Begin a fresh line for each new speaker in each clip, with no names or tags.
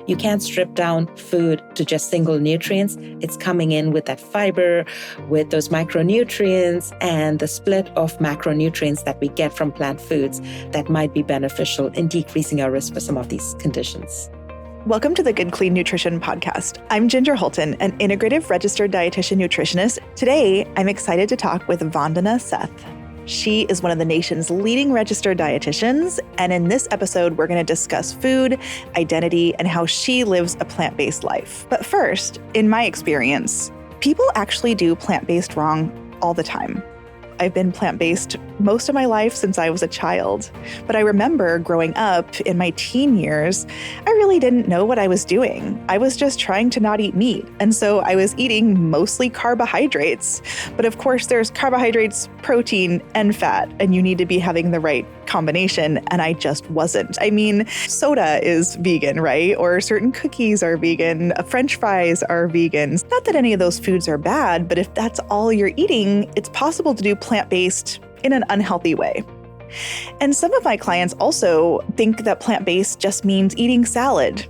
You can't strip down food to just single nutrients. It's coming in with that fiber, with those micronutrients, and the split of macronutrients that we get from plant foods that might be beneficial in decreasing our risk for some of these conditions.
Welcome to the Good Clean Nutrition Podcast. I'm Ginger Hultin, an integrative registered dietitian nutritionist. Today, I'm excited to talk with Vandana Sheth. She is one of the nation's leading registered dietitians, and in this episode, we're going to discuss food, identity, and how she lives a plant-based life. But first, in my experience, people actually do plant-based wrong all the time. I've been plant-based most of my life since I was a child, but I remember growing up in my teen years, I really didn't know what I was doing. I was just trying to not eat meat, and so I was eating mostly carbohydrates. But of course, there's carbohydrates, protein, and fat, and you need to be having the right combination, and I just wasn't. I mean, soda is vegan, right? Or certain cookies are vegan, French fries are vegans. Not that any of those foods are bad, but if that's all you're eating, it's possible to do plant-based in an unhealthy way. And some of my clients also think that plant-based just means eating salad.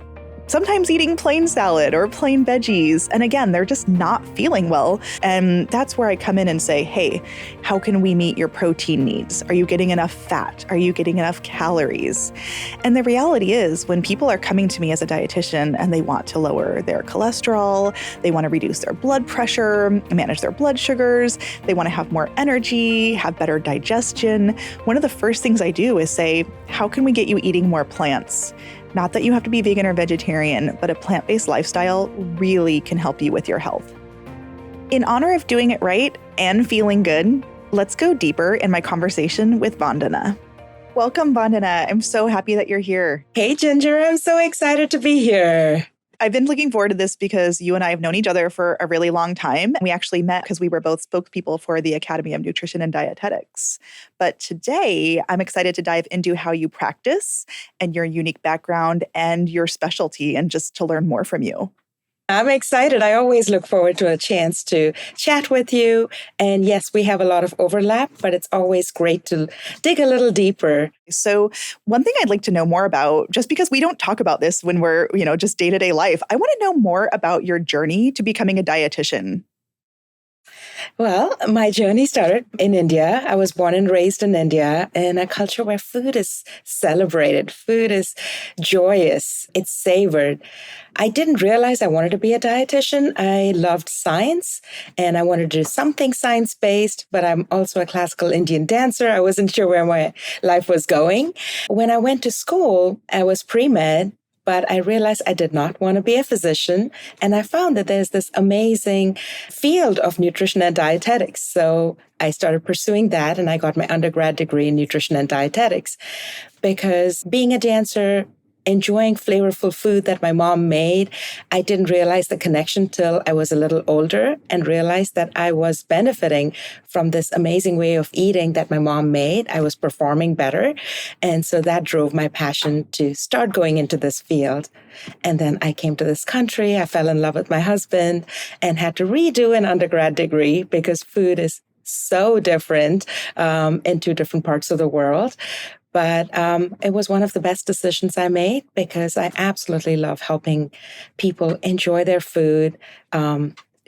Sometimes eating plain salad or plain veggies. And again, they're just not feeling well. And that's where I come in and say, hey, how can we meet your protein needs? Are you getting enough fat? Are you getting enough calories? And the reality is when people are coming to me as a dietitian and they want to lower their cholesterol, they want to reduce their blood pressure, manage their blood sugars, they want to have more energy, have better digestion. One of the first things I do is say, how can we get you eating more plants? Not that you have to be vegan or vegetarian, but a plant-based lifestyle really can help you with your health. In honor of doing it right and feeling good, let's go deeper in my conversation with Vandana. Welcome, Vandana. I'm so happy that you're here.
Hey, Ginger, I'm so excited to be here.
I've been looking forward to this because you and I have known each other for a really long time. We actually met because we were both spokespeople for the Academy of Nutrition and Dietetics. But today, I'm excited to dive into how you practice and your unique background and your specialty and just to learn more from you.
I'm excited. I always look forward to a chance to chat with you. And yes, we have a lot of overlap, but it's always great to dig a little deeper.
So one thing I'd like to know more about, just because we don't talk about this when we're, just day-to-day life, I want to know more about your journey to becoming a dietitian.
Well, my journey started in India. I was born and raised in India in a culture where food is celebrated. Food is joyous. It's savored. I didn't realize I wanted to be a dietitian. I loved science and I wanted to do something science-based, but I'm also a classical Indian dancer. I wasn't sure where my life was going. When I went to school, I was pre-med. But I realized I did not want to be a physician. And I found that there's this amazing field of nutrition and dietetics. So I started pursuing that and I got my undergrad degree in nutrition and dietetics. Because being a dancer, enjoying flavorful food that my mom made, I didn't realize the connection till I was a little older and realized that I was benefiting from this amazing way of eating that my mom made. I was performing better. And so that drove my passion to start going into this field. And then I came to this country. I fell in love with my husband and had to redo an undergrad degree because food is so different in two different parts of the world. But it was one of the best decisions I made because I absolutely love helping people enjoy their food,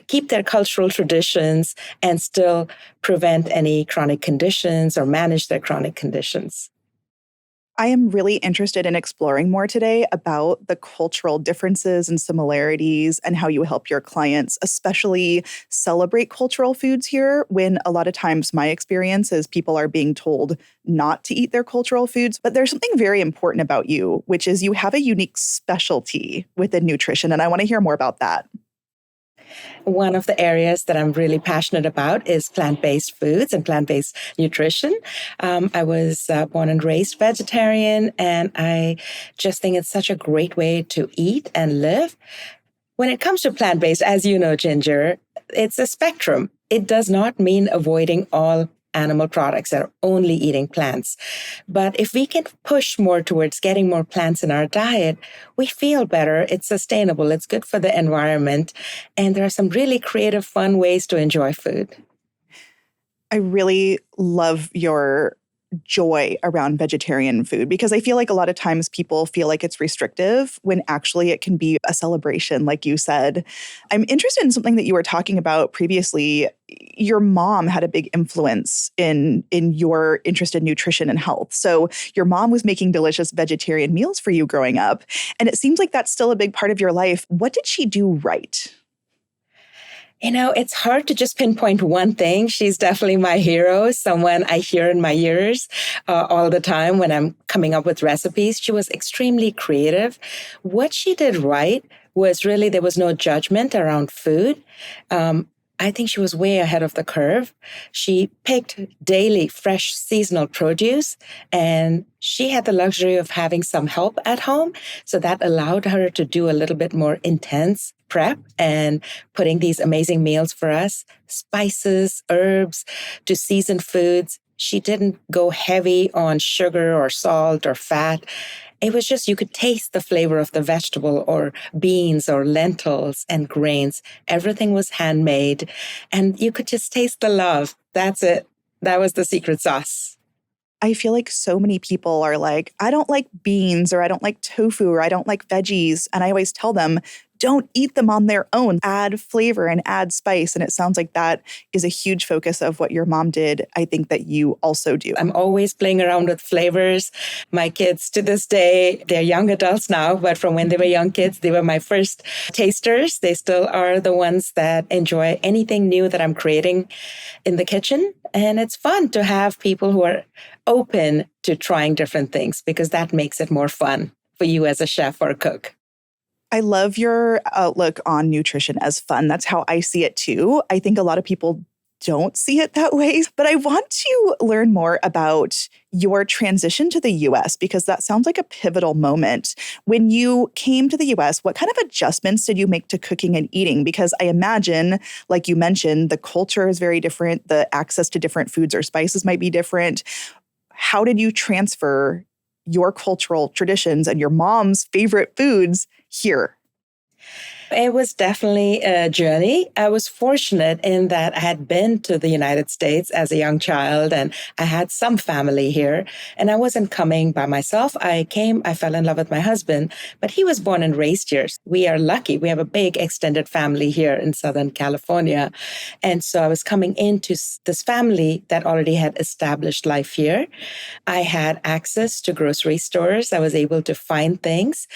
keep their cultural traditions, and still prevent any chronic conditions or manage their chronic conditions.
I am really interested in exploring more today about the cultural differences and similarities and how you help your clients, especially celebrate cultural foods here, when a lot of times my experience is people are being told not to eat their cultural foods. But there's something very important about you, which is you have a unique specialty within nutrition, and I want to hear more about that.
One of the areas that I'm really passionate about is plant-based foods and plant-based nutrition. I was born and raised vegetarian, and I just think it's such a great way to eat and live. When it comes to plant-based, as you know, Ginger, it's a spectrum. It does not mean avoiding all animal products that are only eating plants. But if we can push more towards getting more plants in our diet, we feel better. It's sustainable. It's good for the environment. And there are some really creative, fun ways to enjoy food.
I really love your joy around vegetarian food? Because I feel like a lot of times people feel like it's restrictive when actually it can be a celebration, like you said. I'm interested in something that you were talking about previously. Your mom had a big influence in your interest in nutrition and health. So your mom was making delicious vegetarian meals for you growing up, and it seems like that's still a big part of your life. What did she do right?
It's hard to just pinpoint one thing. She's definitely my hero, someone I hear in my ears all the time when I'm coming up with recipes. She was extremely creative. What she did right was really there was no judgment around food. I think she was way ahead of the curve. She picked daily fresh seasonal produce, and she had the luxury of having some help at home. So that allowed her to do a little bit more intense prep and putting these amazing meals for us, spices, herbs, to seasoned foods. She didn't go heavy on sugar or salt or fat. It was just, you could taste the flavor of the vegetable or beans or lentils and grains. Everything was handmade and you could just taste the love. That's it. That was the secret sauce.
I feel like so many people are like, I don't like beans, or I don't like tofu, or I don't like veggies. And I always tell them, don't eat them on their own. Add flavor and add spice. And it sounds like that is a huge focus of what your mom did. I think that you also do.
I'm always playing around with flavors. My kids to this day, they're young adults now, but from when they were young kids, they were my first tasters. They still are the ones that enjoy anything new that I'm creating in the kitchen. And it's fun to have people who are open to trying different things because that makes it more fun for you as a chef or a cook.
I love your outlook on nutrition as fun. That's how I see it too. I think a lot of people don't see it that way, but I want to learn more about your transition to the US because that sounds like a pivotal moment. When you came to the US, what kind of adjustments did you make to cooking and eating? Because I imagine, like you mentioned, the culture is very different. The access to different foods or spices might be different. How did you transfer your cultural traditions and your mom's favorite foods here?
It was definitely a journey. I was fortunate in that I had been to the United States as a young child and I had some family here and I wasn't coming by myself. I fell in love with my husband, but he was born and raised here. We are lucky. We have a big extended family here in Southern California. And so I was coming into this family that already had established life here. I had access to grocery stores. I was able to find things,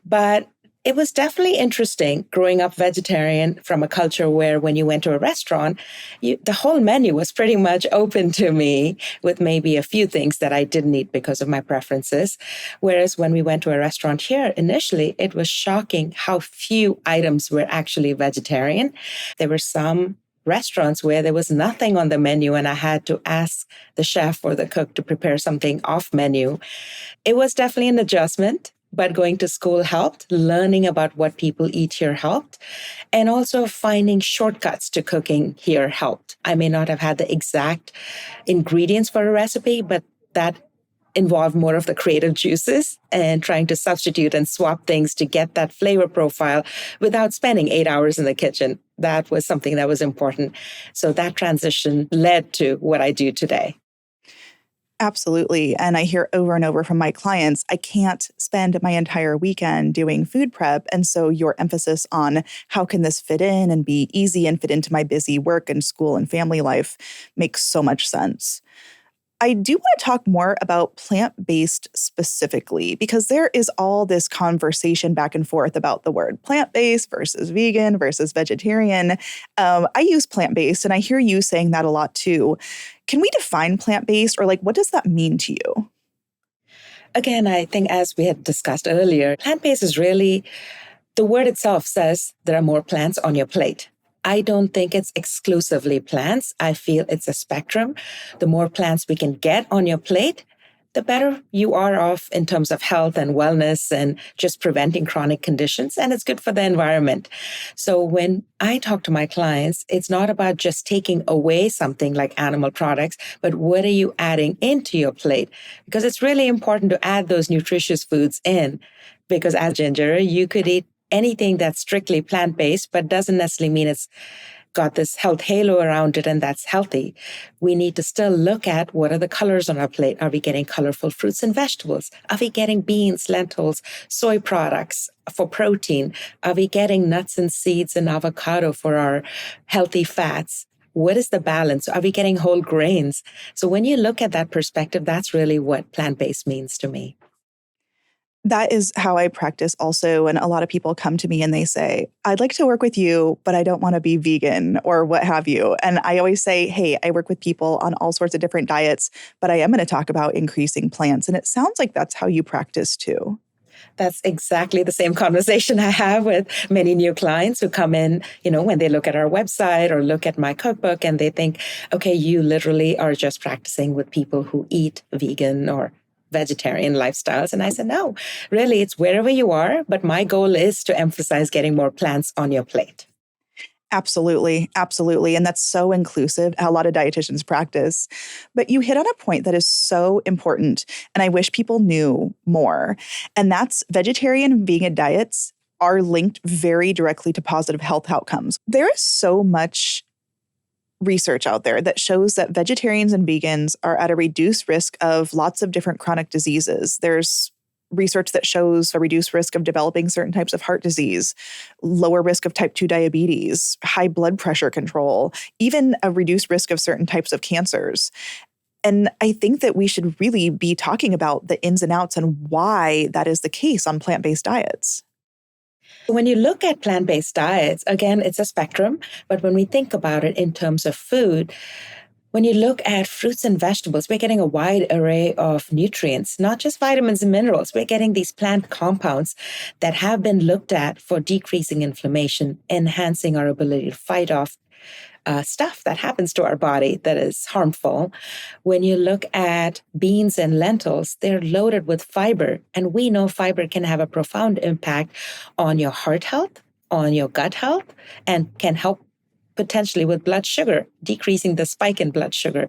but it was definitely interesting growing up vegetarian from a culture where when you went to a restaurant, the whole menu was pretty much open to me with maybe a few things that I didn't eat because of my preferences. Whereas when we went to a restaurant here, initially, it was shocking how few items were actually vegetarian. There were some restaurants where there was nothing on the menu and I had to ask the chef or the cook to prepare something off menu. It was definitely an adjustment. But going to school helped, learning about what people eat here helped, and also finding shortcuts to cooking here helped. I may not have had the exact ingredients for a recipe, but that involved more of the creative juices and trying to substitute and swap things to get that flavor profile without spending 8 hours in the kitchen. That was something that was important. So that transition led to what I do today.
Absolutely. And I hear over and over from my clients, I can't spend my entire weekend doing food prep. And so your emphasis on how can this fit in and be easy and fit into my busy work and school and family life makes so much sense. I do want to talk more about plant-based specifically, because there is all this conversation back and forth about the word plant-based versus vegan versus vegetarian. I use plant-based, and I hear you saying that a lot too. Can we define plant-based, or what does that mean to you?
Again, I think as we had discussed earlier, plant-based is really, the word itself says there are more plants on your plate. I don't think it's exclusively plants. I feel it's a spectrum. The more plants we can get on your plate, the better you are off in terms of health and wellness and just preventing chronic conditions. And it's good for the environment. So when I talk to my clients, it's not about just taking away something like animal products, but what are you adding into your plate? Because it's really important to add those nutritious foods in. Because as Ginger, you could eat anything that's strictly plant-based, but doesn't necessarily mean it's got this health halo around it, and that's healthy. We need to still look at what are the colors on our plate. Are we getting colorful fruits and vegetables? Are we getting beans, lentils, soy products for protein? Are we getting nuts and seeds and avocado for our healthy fats? What is the balance? Are we getting whole grains? So when you look at that perspective, that's really what plant-based means to me.
That is how I practice also. And a lot of people come to me and they say, I'd like to work with you, but I don't want to be vegan or what have you. And I always say, hey, I work with people on all sorts of different diets, but I am going to talk about increasing plants. And it sounds like that's how you practice too.
That's exactly the same conversation I have with many new clients who come in, when they look at our website or look at my cookbook and they think, okay, you literally are just practicing with people who eat vegan or vegetarian lifestyles. And I said, no, really, it's wherever you are. But my goal is to emphasize getting more plants on your plate.
Absolutely. Absolutely. And that's so inclusive, how a lot of dietitians practice. But you hit on a point that is so important, and I wish people knew more. And that's vegetarian and vegan diets are linked very directly to positive health outcomes. There is so much research out there that shows that vegetarians and vegans are at a reduced risk of lots of different chronic diseases. There's research that shows a reduced risk of developing certain types of heart disease, lower risk of type 2 diabetes, high blood pressure control, even a reduced risk of certain types of cancers. And I think that we should really be talking about the ins and outs and why that is the case on plant-based diets.
When you look at plant-based diets, again, it's a spectrum, but when we think about it in terms of food, when you look at fruits and vegetables, we're getting a wide array of nutrients, not just vitamins and minerals. We're getting these plant compounds that have been looked at for decreasing inflammation, enhancing our ability to fight off stuff that happens to our body that is harmful. When you look at beans and lentils, they're loaded with fiber. And we know fiber can have a profound impact on your heart health, on your gut health, and can help potentially with blood sugar, decreasing the spike in blood sugar.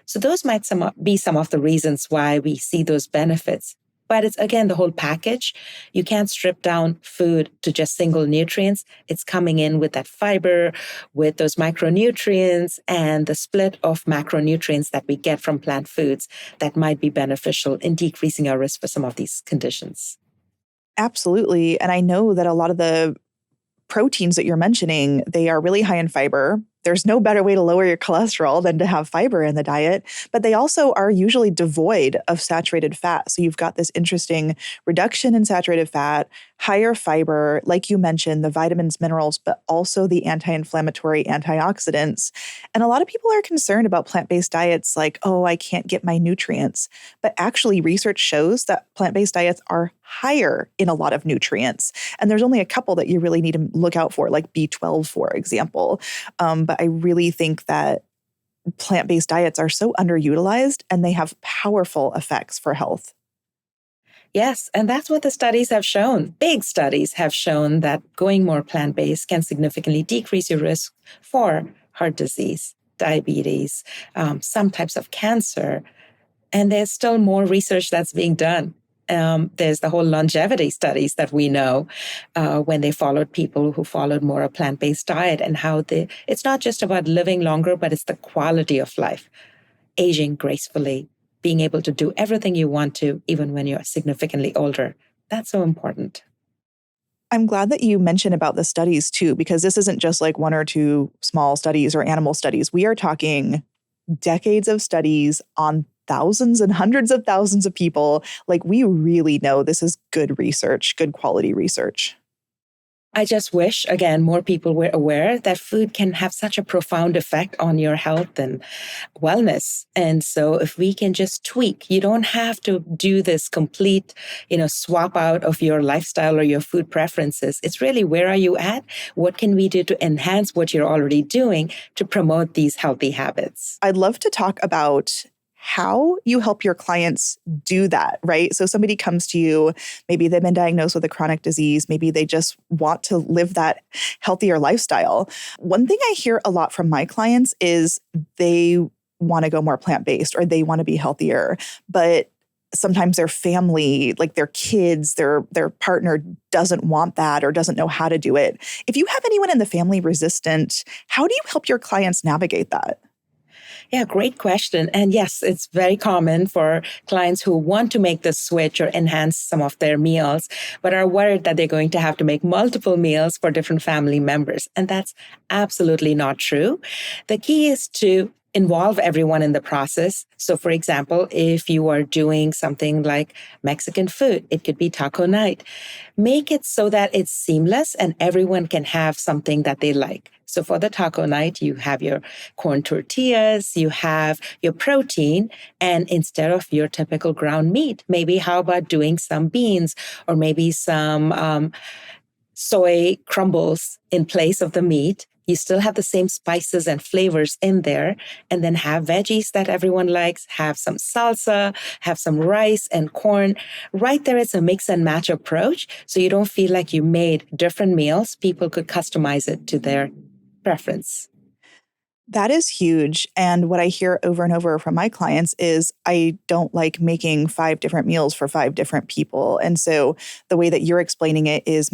So those might be some of the reasons why we see those benefits. But it's, again, the whole package. You can't strip down food to just single nutrients. It's coming in with that fiber, with those micronutrients, and the split of macronutrients that we get from plant foods that might be beneficial in decreasing our risk for some of these conditions.
Absolutely. And I know that a lot of the proteins that you're mentioning, they are really high in fiber. There's no better way to lower your cholesterol than to have fiber in the diet, but they also are usually devoid of saturated fat. So you've got this interesting reduction in saturated fat, higher fiber, like you mentioned, the vitamins, minerals, but also the anti-inflammatory antioxidants. And a lot of people are concerned about plant-based diets like, oh, I can't get my nutrients. But actually, research shows that plant-based diets are higher in a lot of nutrients. And there's only a couple that you really need to look out for, like B12, for example. But I really think that plant-based diets are so underutilized and they have powerful effects for health.
Yes, and that's what the studies have shown. Big studies have shown that going more plant-based can significantly decrease your risk for heart disease, diabetes, some types of cancer. And there's still more research that's being done. There's the whole longevity studies that we know when they followed people who followed more a plant-based diet and how it's not just about living longer, but it's the quality of life, aging gracefully, being able to do everything you want to, even when you're significantly older. That's so important.
I'm glad that you mentioned about the studies too, because this isn't just like one or two small studies or animal studies. We are talking decades of studies on thousands and hundreds of thousands of people. Like, we really know this is good research, good quality research.
I just wish, again, more people were aware that food can have such a profound effect on your health and wellness. And so if we can just tweak, you don't have to do this complete, swap out of your lifestyle or your food preferences. It's really, where are you at? What can we do to enhance what you're already doing to promote these healthy habits?
I'd love to talk about how you help your clients do that, right? So somebody comes to you, maybe they've been diagnosed with a chronic disease, maybe they just want to live that healthier lifestyle. One thing I hear a lot from my clients is they want to go more plant-based or they want to be healthier, but sometimes their family, like their kids, their partner doesn't want that or doesn't know how to do it. If you have anyone in the family resistant, how do you help your clients navigate that?
Yeah, great question. And yes, it's very common for clients who want to make the switch or enhance some of their meals, but are worried that they're going to have to make multiple meals for different family members. And that's absolutely not true. The key is to involve everyone in the process. So for example, if you are doing something like Mexican food, it could be taco night. Make it so that it's seamless and everyone can have something that they like. So for the taco night, you have your corn tortillas, you have your protein, and instead of your typical ground meat, maybe how about doing some beans or maybe some soy crumbles in place of the meat. You still have the same spices and flavors in there, and then have veggies that everyone likes, have some salsa, have some rice and corn. Right there, it's a mix and match approach. So you don't feel like you made different meals. People could customize it to their preference.
That is huge. And what I hear over and over from my clients is I don't like making 5 different meals for 5 different people. And so the way that you're explaining it is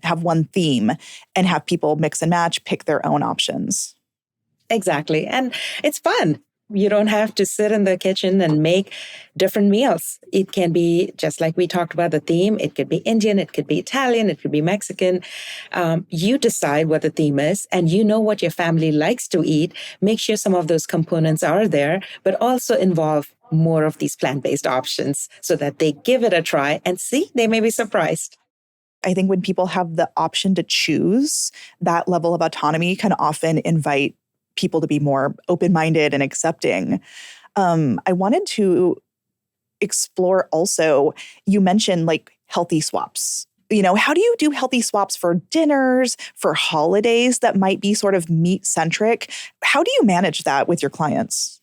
have one theme and have people mix and match, pick their own options.
Exactly. And it's fun. You don't have to sit in the kitchen and make different meals. It can be just like we talked about the theme. It could be Indian, it could be Italian, it could be Mexican. You decide what the theme is and you know what your family likes to eat. Make sure some of those components are there, but also involve more of these plant-based options so that they give it a try and see, they may be surprised.
I think when people have the option to choose, that level of autonomy can often invite people to be more open-minded and accepting. I wanted to explore also, you mentioned like healthy swaps. How do you do healthy swaps for dinners, for holidays that might be sort of meat-centric? How do you manage that with your clients?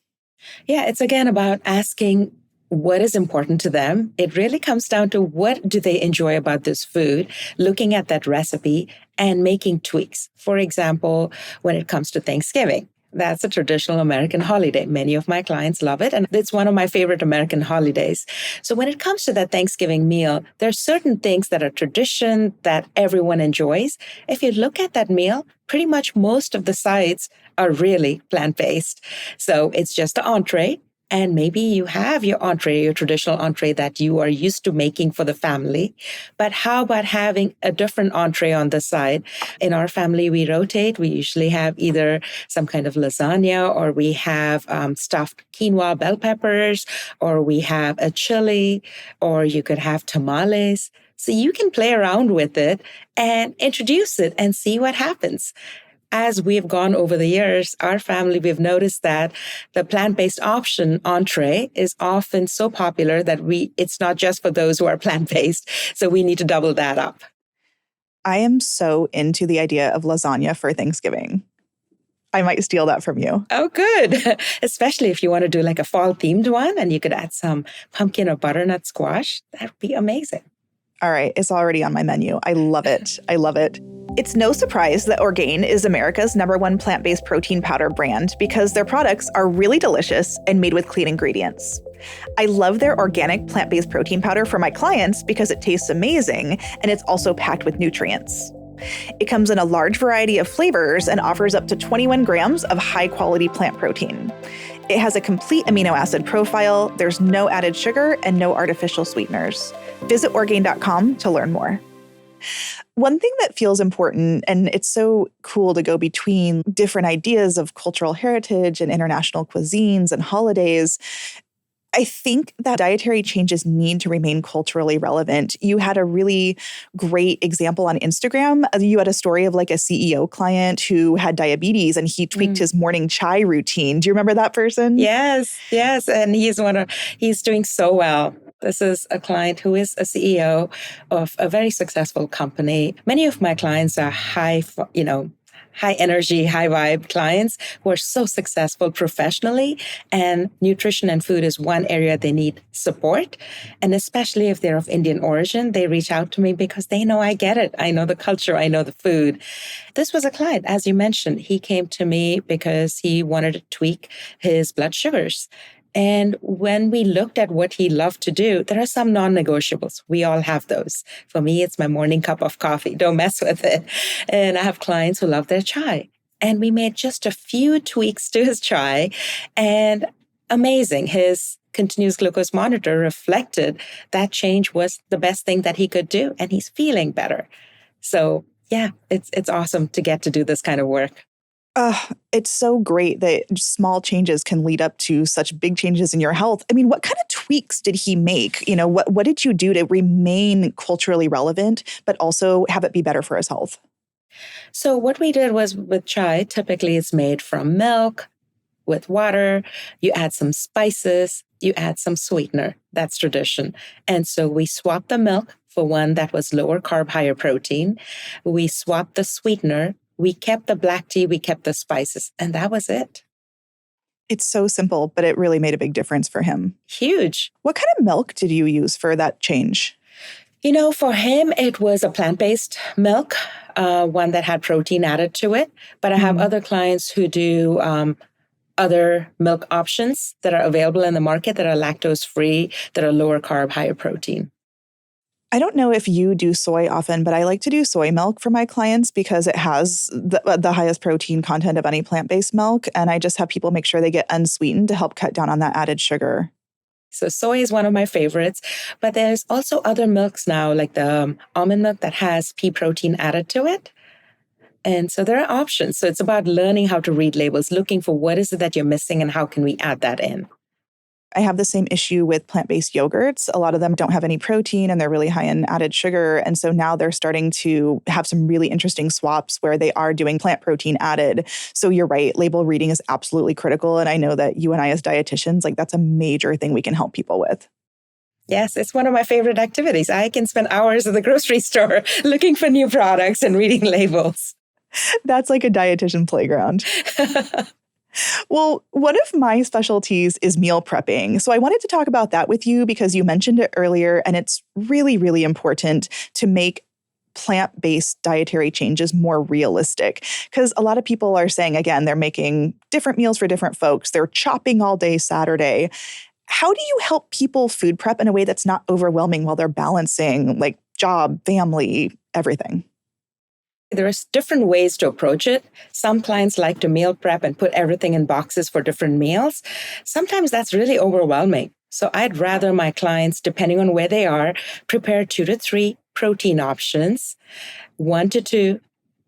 Yeah, it's again about asking what is important to them. It really comes down to what do they enjoy about this food, looking at that recipe and making tweaks. For example, when it comes to Thanksgiving, that's a traditional American holiday. Many of my clients love it, and it's one of my favorite American holidays. So when it comes to that Thanksgiving meal, there are certain things that are tradition that everyone enjoys. If you look at that meal, pretty much most of the sides are really plant-based. So it's just an entree. And maybe you have your entree, your traditional entree that you are used to making for the family. But how about having a different entree on the side? In our family, we rotate. We usually have either some kind of lasagna, or we have stuffed quinoa bell peppers, or we have a chili, or you could have tamales. So you can play around with it and introduce it and see what happens. As we've gone over the years, our family, we've noticed that the plant-based option entree is often so popular that it's not just for those who are plant-based. So we need to double that up.
I am so into the idea of lasagna for Thanksgiving. I might steal that from you.
Oh, good. Especially if you want to do like a fall themed one and you could add some pumpkin or butternut squash. That would be amazing.
All right, it's already on my menu. I love it. I love it. It's no surprise that Orgain is America's #1 plant-based protein powder brand because their products are really delicious and made with clean ingredients. I love their organic plant-based protein powder for my clients because it tastes amazing and it's also packed with nutrients. It comes in a large variety of flavors and offers up to 21 grams of high-quality plant protein. It has a complete amino acid profile, there's no added sugar, and no artificial sweeteners. Visit Orgain.com to learn more. One thing that feels important, and it's so cool to go between different ideas of cultural heritage and international cuisines and holidays, I think that dietary changes need to remain culturally relevant. You had a really great example on Instagram. You had a story of like a CEO client who had diabetes and he tweaked his morning chai routine. Do you remember that person?
Yes. And he's doing so well. This is a client who is a CEO of a very successful company. Many of my clients are high energy, high vibe clients who are so successful professionally, and nutrition and food is one area they need support. And especially if they're of Indian origin, they reach out to me because they know I get it. I know the culture. I know the food. This was a client, as you mentioned, he came to me because he wanted to tweak his blood sugars. And when we looked at what he loved to do, there are some non-negotiables. We all have those. For me, it's my morning cup of coffee. Don't mess with it. And I have clients who love their chai. And we made just a few tweaks to his chai, and amazing. His continuous glucose monitor reflected that change was the best thing that he could do, and he's feeling better. So yeah, it's awesome to get to do this kind of work.
It's so great that small changes can lead up to such big changes in your health. I mean, what kind of tweaks did he make? What did you do to remain culturally relevant, but also have it be better for his health?
So what we did was with chai, typically it's made from milk with water. You add some spices, you add some sweetener. That's tradition. And so we swapped the milk for one that was lower carb, higher protein. We swapped the sweetener. We kept the black tea, we kept the spices, and that was it.
It's so simple, but it really made a big difference for him.
Huge.
What kind of milk did you use for that change?
For him, it was a plant-based milk, one that had protein added to it. But I have other clients who do other milk options that are available in the market that are lactose-free, that are lower carb, higher protein.
I don't know if you do soy often, but I like to do soy milk for my clients because it has the highest protein content of any plant-based milk. And I just have people make sure they get unsweetened to help cut down on that added sugar.
So soy is one of my favorites, but there's also other milks now, like the almond milk that has pea protein added to it. And so there are options. So it's about learning how to read labels, looking for what is it that you're missing and how can we add that in.
I have the same issue with plant-based yogurts. A lot of them don't have any protein and they're really high in added sugar. And so now they're starting to have some really interesting swaps where they are doing plant protein added. So you're right, label reading is absolutely critical. And I know that you and I as dietitians, that's a major thing we can help people with.
Yes, it's one of my favorite activities. I can spend hours at the grocery store looking for new products and reading labels.
That's like a dietitian playground. Well, one of my specialties is meal prepping. So I wanted to talk about that with you because you mentioned it earlier, and it's really, really important to make plant-based dietary changes more realistic. Because a lot of people are saying, again, they're making different meals for different folks. They're chopping all day Saturday. How do you help people food prep in a way that's not overwhelming while they're balancing job, family, everything?
There's different ways to approach it. Some clients like to meal prep and put everything in boxes for different meals. Sometimes that's really overwhelming. So I'd rather my clients, depending on where they are, prepare 2 to 3 protein options, 1 to 2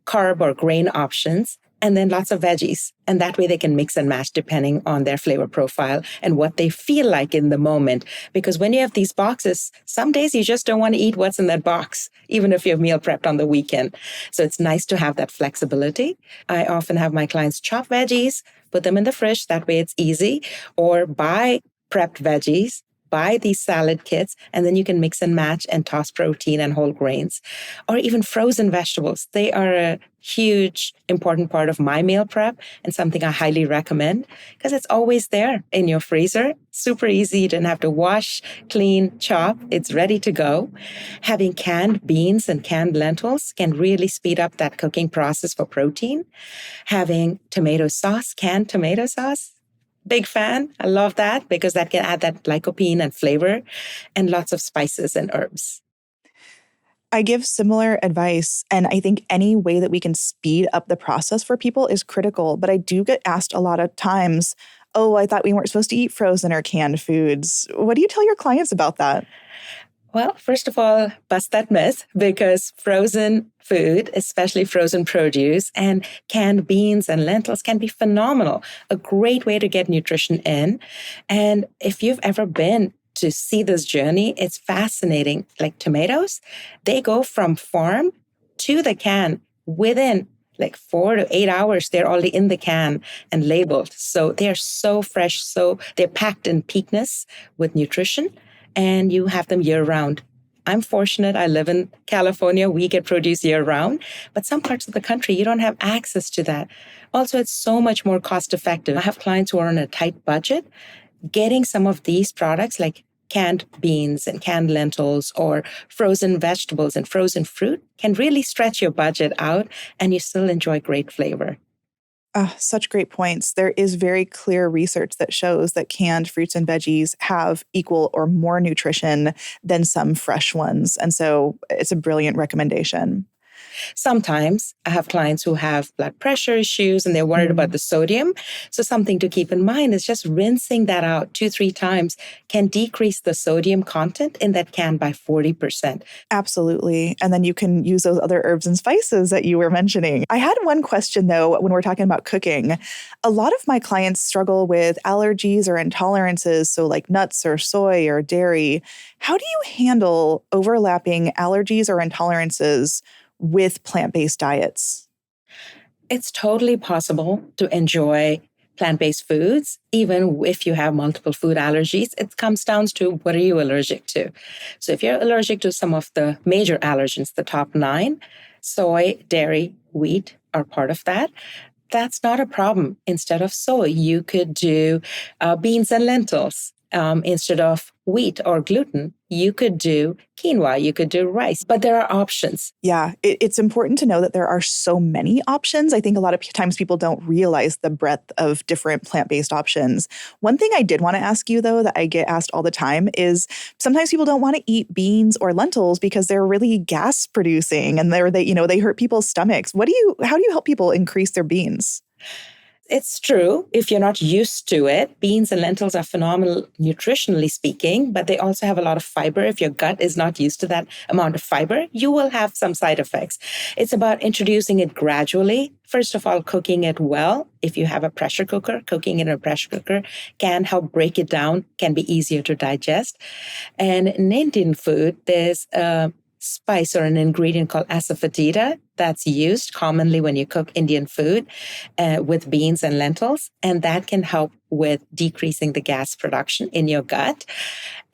carb or grain options, and then lots of veggies. And that way they can mix and match depending on their flavor profile and what they feel like in the moment. Because when you have these boxes, some days you just don't want to eat what's in that box, even if you've meal prepped on the weekend. So it's nice to have that flexibility. I often have my clients chop veggies, put them in the fridge. That way it's easy. Or buy prepped veggies, buy these salad kits, and then you can mix and match and toss protein and whole grains, or even frozen vegetables. They are a huge, important part of my meal prep and something I highly recommend because it's always there in your freezer. Super easy. You don't have to wash, clean, chop. It's ready to go. Having canned beans and canned lentils can really speed up that cooking process for protein. Having tomato sauce, canned tomato sauce, big fan. I love that because that can add that lycopene and flavor and lots of spices and herbs.
I give similar advice, and I think any way that we can speed up the process for people is critical. But I do get asked a lot of times, oh, I thought we weren't supposed to eat frozen or canned foods. What do you tell your clients about that?
Well, first of all, bust that myth because frozen food, especially frozen produce and canned beans and lentils can be phenomenal. A great way to get nutrition in. And if you've ever been to see this journey, it's fascinating. Like tomatoes, they go from farm to the can within 4 to 8 hours. They're already in the can and labeled. So they're so fresh. So they're packed in peakness with nutrition. And you have them year round. I'm fortunate. I live in California. We get produce year round. But some parts of the country, you don't have access to that. Also, it's so much more cost effective. I have clients who are on a tight budget. Getting some of these products like canned beans and canned lentils or frozen vegetables and frozen fruit can really stretch your budget out and you still enjoy great flavor.
Such great points. There is very clear research that shows that canned fruits and veggies have equal or more nutrition than some fresh ones. And so it's a brilliant recommendation.
Sometimes I have clients who have blood pressure issues and they're worried about the sodium. So something to keep in mind is just rinsing that out 2-3 times can decrease the sodium content in that can by 40%.
Absolutely. And then you can use those other herbs and spices that you were mentioning. I had one question though, when we're talking about cooking. A lot of my clients struggle with allergies or intolerances, so like nuts or soy or dairy. How do you handle overlapping allergies or intolerances with plant-based diets?
It's totally possible to enjoy plant-based foods, even if you have multiple food allergies. It comes down to what are you allergic to? So if you're allergic to some of the major allergens, the top 9, soy, dairy, wheat are part of that. That's not a problem. Instead of soy, you could do beans and lentils. Instead of wheat or gluten, you could do quinoa, you could do rice, but there are options.
Yeah, it's important to know that there are so many options. I think a lot of times people don't realize the breadth of different plant-based options. One thing I did want to ask you, though, that I get asked all the time is sometimes people don't want to eat beans or lentils because they're really gas producing and they hurt people's stomachs. How do you help people increase their beans?
It's true. If you're not used to it, beans and lentils are phenomenal nutritionally speaking, but they also have a lot of fiber. If your gut is not used to that amount of fiber, you will have some side effects. It's about introducing it gradually. First of all, cooking it well. If you have a pressure cooker, cooking in a pressure cooker can help break it down, can be easier to digest. And in Indian food, there's a spice or an ingredient called asafoetida that's used commonly when you cook Indian food with beans and lentils, and that can help with decreasing the gas production in your gut.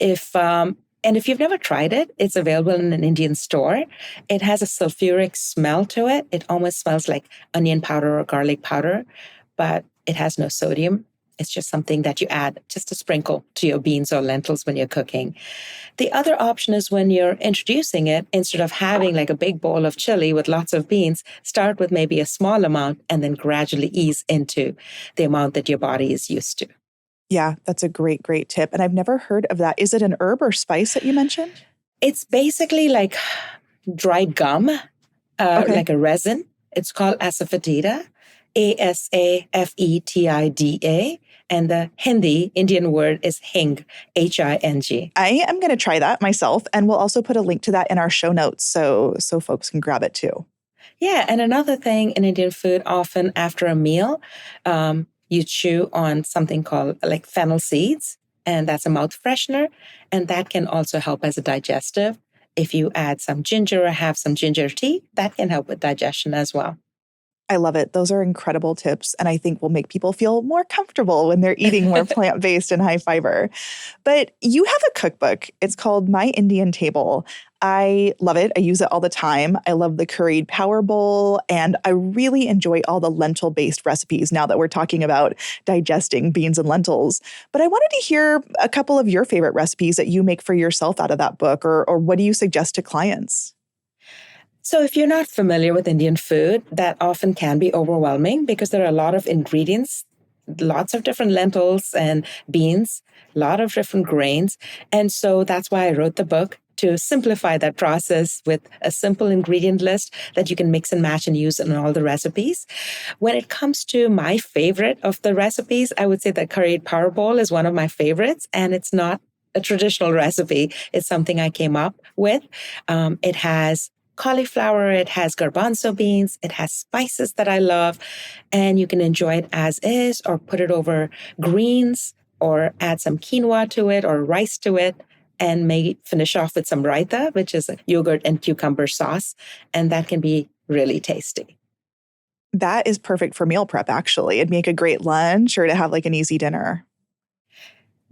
If you've never tried it, it's available in an Indian store. It has a sulfuric smell to it. It almost smells like onion powder or garlic powder, but it has no sodium. It's just something that you add just a sprinkle to your beans or lentils when you're cooking. The other option is when you're introducing it, instead of having like a big bowl of chili with lots of beans, start with maybe a small amount and then gradually ease into the amount that your body is used to.
Yeah, that's a great, great tip. And I've never heard of that. Is it an herb or spice that you mentioned?
It's basically like dried gum, like a resin. It's called asafoetida, Asafetida. And the Hindi Indian word is hing, Hing.
I am going to try that myself. And we'll also put a link to that in our show notes so folks can grab it too.
Yeah. And another thing in Indian food, often after a meal, you chew on something called like fennel seeds, and that's a mouth freshener. And that can also help as a digestive. If you add some ginger or have some ginger tea, that can help with digestion as well.
I love it. Those are incredible tips, and I think will make people feel more comfortable when they're eating more plant-based and high fiber. But you have a cookbook. It's called My Indian Table. I love it. I use it all the time. I love the curried power bowl, and I really enjoy all the lentil-based recipes now that we're talking about digesting beans and lentils. But I wanted to hear a couple of your favorite recipes that you make for yourself out of that book, or what do you suggest to clients?
So if you're not familiar with Indian food, that often can be overwhelming because there are a lot of ingredients, lots of different lentils and beans, a lot of different grains. And so that's why I wrote the book, to simplify that process with a simple ingredient list that you can mix and match and use in all the recipes. When it comes to my favorite of the recipes, I would say that curried power bowl is one of my favorites, and it's not a traditional recipe. It's something I came up with. It has cauliflower, it has garbanzo beans, it has spices that I love, and you can enjoy it as is or put it over greens or add some quinoa to it or rice to it, and maybe finish off with some raita, which is a yogurt and cucumber sauce, and that can be really tasty.
That is perfect for meal prep, actually. It'd make a great lunch or to have like an easy dinner.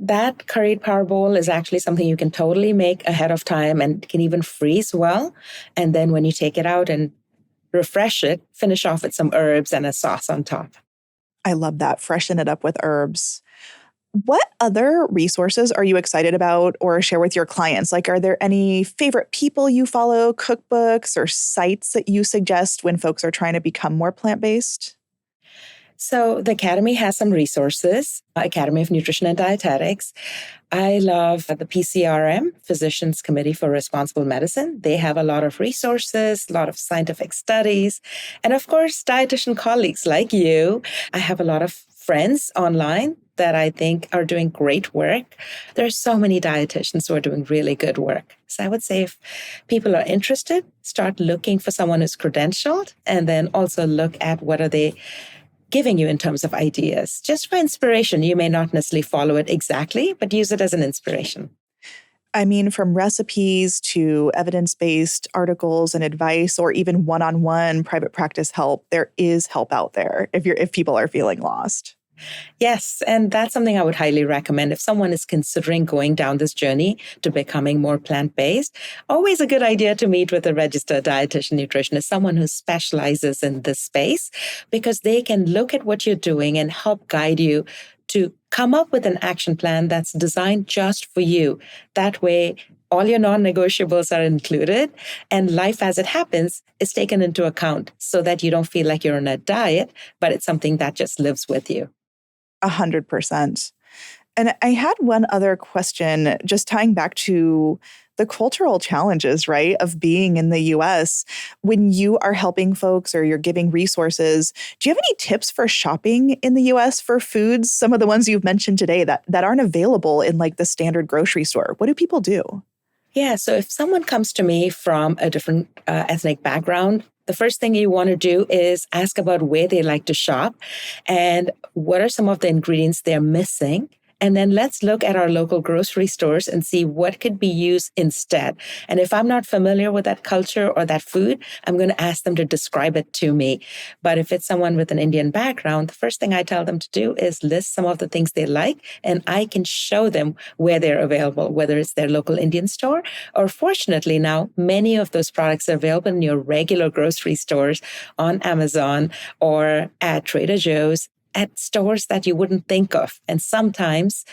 That curried power bowl is actually something you can totally make ahead of time and can even freeze well. And then when you take it out and refresh it, finish off with some herbs and a sauce on top.
I love that. Freshen it up with herbs. What other resources are you excited about or share with your clients? Like, are there any favorite people you follow, cookbooks or sites that you suggest when folks are trying to become more plant-based?
So the Academy has some resources, Academy of Nutrition and Dietetics. I love the PCRM, Physicians Committee for Responsible Medicine. They have a lot of resources, a lot of scientific studies, and of course, dietitian colleagues like you. I have a lot of friends online that I think are doing great work. There's so many dietitians who are doing really good work. So I would say if people are interested, start looking for someone who's credentialed, and then also look at what are they giving you in terms of ideas. Just for inspiration, you may not necessarily follow it exactly, but use it as an inspiration.
I mean, from recipes to evidence-based articles and advice, or even one-on-one private practice help, there is help out there if people are feeling lost.
Yes, and that's something I would highly recommend. If someone is considering going down this journey to becoming more plant-based, always a good idea to meet with a registered dietitian nutritionist, someone who specializes in this space, because they can look at what you're doing and help guide you to come up with an action plan that's designed just for you. That way, all your non-negotiables are included, and life as it happens is taken into account so that you don't feel like you're on a diet, but it's something that just lives with you.
100%. And I had one other question, just tying back to the cultural challenges, right, of being in the US. When you are helping folks or you're giving resources, do you have any tips for shopping in the US for foods? Some of the ones you've mentioned today that aren't available in like the standard grocery store. What do people do?
Yeah, so if someone comes to me from a different ethnic background, the first thing you want to do is ask about where they like to shop and what are some of the ingredients they're missing. And then let's look at our local grocery stores and see what could be used instead. And if I'm not familiar with that culture or that food, I'm going to ask them to describe it to me. But if it's someone with an Indian background, the first thing I tell them to do is list some of the things they like, and I can show them where they're available, whether it's their local Indian store, or fortunately now, many of those products are available in your regular grocery stores on Amazon or at Trader Joe's, at stores that you wouldn't think of. And sometimes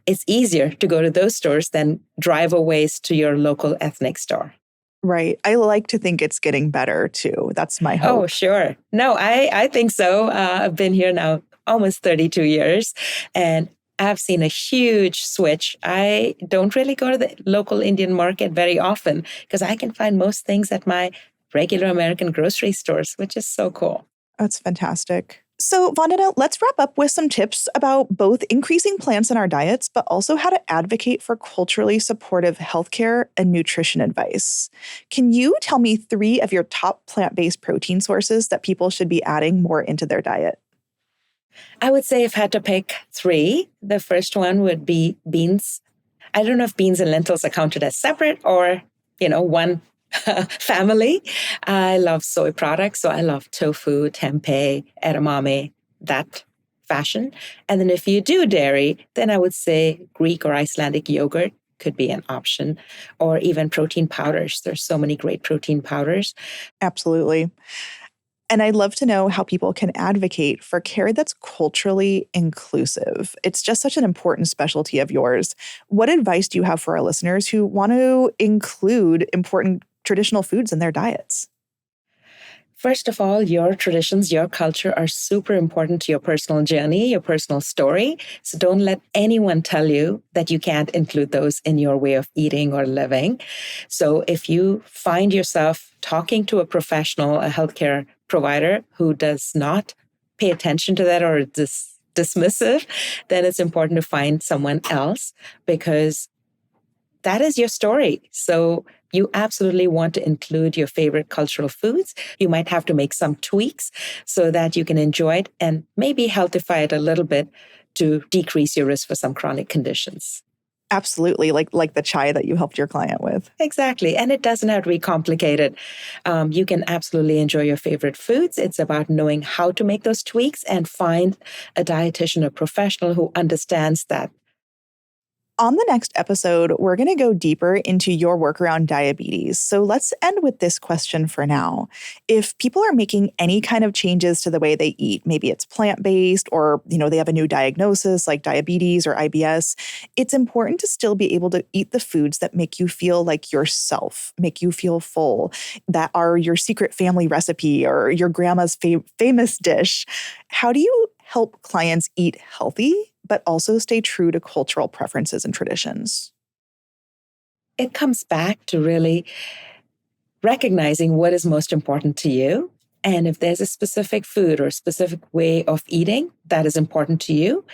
it's easier to go to those stores than drive a ways to your local ethnic store.
Right. I like to think it's getting better too. That's my hope.
Oh, sure. No, I think so. I've been here now almost 32 years, and I've seen a huge switch. I don't really go to the local Indian market very often because I can find most things at my regular American grocery stores, which is so cool.
That's fantastic. So, Vandana, let's wrap up with some tips about both increasing plants in our diets, but also how to advocate for culturally supportive healthcare and nutrition advice. Can you tell me 3 of your top plant-based protein sources that people should be adding more into their diet?
I would say if I had to pick 3, the first one would be beans. I don't know if beans and lentils are counted as separate or, one family. I love soy products, so I love tofu, tempeh, edamame, that fashion. And then if you do dairy, then I would say Greek or Icelandic yogurt could be an option, or even protein powders. There's so many great protein powders.
Absolutely. And I'd love to know how people can advocate for care that's culturally inclusive. It's just such an important specialty of yours. What advice do you have for our listeners who want to include important traditional foods in their diets?
First of all, your traditions, your culture are super important to your personal journey, your personal story. So don't let anyone tell you that you can't include those in your way of eating or living. So if you find yourself talking to a professional, a healthcare provider who does not pay attention to that or is dismissive, then it's important to find someone else because that is your story. So you absolutely want to include your favorite cultural foods. You might have to make some tweaks so that you can enjoy it and maybe healthify it a little bit to decrease your risk for some chronic conditions.
Absolutely, like the chai that you helped your client with.
Exactly. And it doesn't have to be complicated. You can absolutely enjoy your favorite foods. It's about knowing how to make those tweaks and find a dietitian, a professional who understands that.
On the next episode, we're going to go deeper into your work around diabetes. So let's end with this question for now. If people are making any kind of changes to the way they eat, maybe it's plant-based or, they have a new diagnosis like diabetes or IBS, it's important to still be able to eat the foods that make you feel like yourself, make you feel full, that are your secret family recipe or your grandma's famous dish. How do you help clients eat healthy, but also stay true to cultural preferences and traditions?
It comes back to really recognizing what is most important to you. And if there's a specific food or a specific way of eating that is important to you,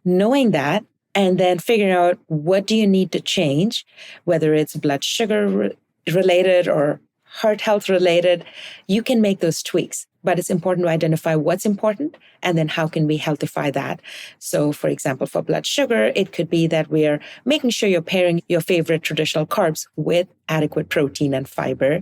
knowing that, and then figuring out what do you need to change, whether it's blood sugar related or heart health related, you can make those tweaks. But it's important to identify what's important and then how can we healthify that. So for example, for blood sugar, it could be that we are making sure you're pairing your favorite traditional carbs with adequate protein and fiber.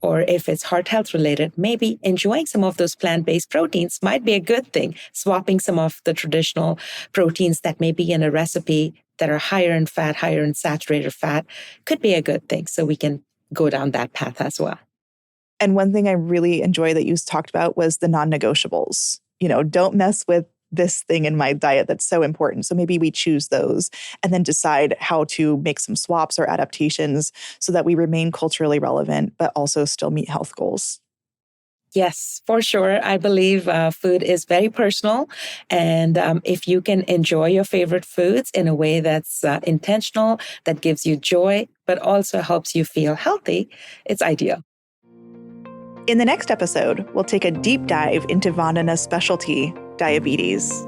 Or if it's heart health related, maybe enjoying some of those plant-based proteins might be a good thing. Swapping some of the traditional proteins that may be in a recipe that are higher in fat, higher in saturated fat could be a good thing. So we can go down that path as well.
And one thing I really enjoy that you talked about was the non-negotiables. Don't mess with this thing in my diet that's so important. So maybe we choose those and then decide how to make some swaps or adaptations so that we remain culturally relevant, but also still meet health goals.
Yes, for sure. I believe food is very personal. And if you can enjoy your favorite foods in a way that's intentional, that gives you joy, but also helps you feel healthy, it's ideal.
In the next episode, we'll take a deep dive into Vandana's specialty, diabetes.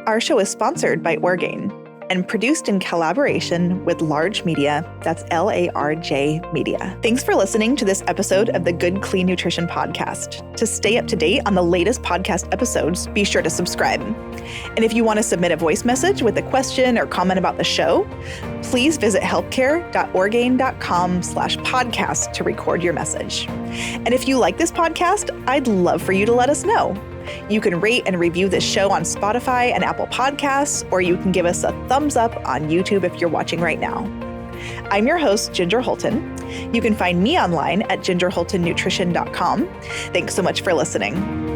Our show is sponsored by Orgain and produced in collaboration with Large Media, that's LARJ Media. Thanks for listening to this episode of the Good Clean Nutrition Podcast. To stay up to date on the latest podcast episodes, be sure to subscribe. And if you want to submit a voice message with a question or comment about the show, please visit healthcare.orgain.com/podcast to record your message. And if you like this podcast, I'd love for you to let us know. You can rate and review this show on Spotify and Apple Podcasts, or you can give us a thumbs up on YouTube if you're watching right now. I'm your host, Ginger Hultin. You can find me online at gingerhultinnutrition.com. Thanks so much for listening.